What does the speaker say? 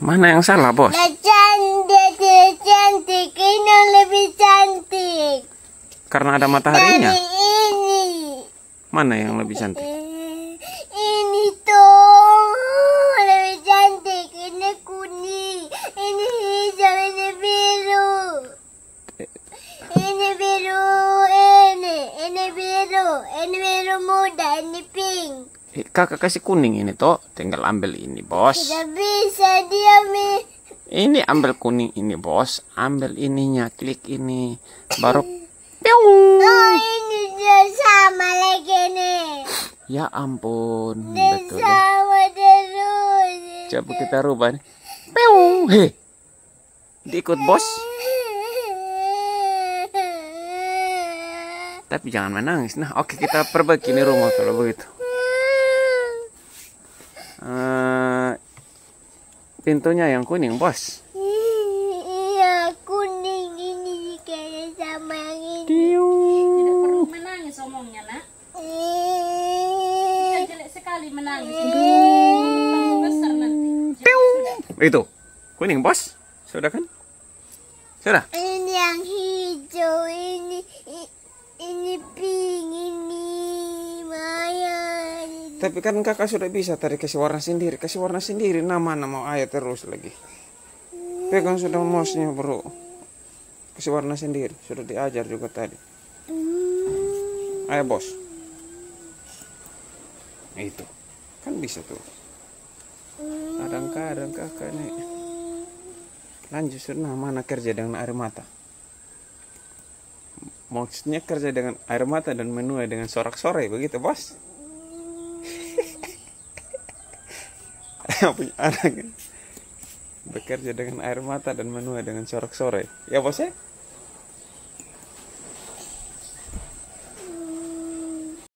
Mana yang salah, Bos? Dia cantik, ini yang lebih cantik. Karena ada mataharinya. Dari ini. Mana yang lebih cantik? Ini tuh lebih cantik. Ini kuning, ini hijau, ini biru. Ini biru, ini biru muda, ini pink. Kakak kasih kuning ini toh, tinggal ambil ini, Bos. Tidak bisa dia Ini ambil kuning ini, Bos. Ambil ininya, klik ini, baru piung. Oh, ini dia sama lagi nih. Ya ampun, Dia betul. sama terus. Coba kita rubah nih. Piung. Hei. Diikut, Bos. Tapi jangan menangis. Nah, oke, kita perbaiki nih rumah kalau begitu. Pintunya yang kuning, Bos. Iya, kuning ini kayaknya sama yang ini. Tidak perlu menangis omongnya, nak. Kita jelek sekali menangis. Tambah besar nanti. Itu. Kuning, Bos. Sudah kan? Sudah. Ini yang hijau, ini pink, ini Maya. Tapi kan kakak sudah bisa tadi kasih warna sendiri. Kasih warna sendiri. Nama mau ayah terus lagi. Pegang sudah mouse-nya, bro. Kasih warna sendiri. Sudah diajar juga tadi. Ayo, Bos. Itu. Kan bisa tuh. Kadang-kadang kakak nih. Lanjut sudah mana kerja dengan air mata. Maksudnya kerja dengan air mata dan menuai dengan sorak-sorai. Begitu, Bos. Punya anak kan? Bekerja dengan air mata dan menuai dengan sorak-sorai. Ya, Bos ya?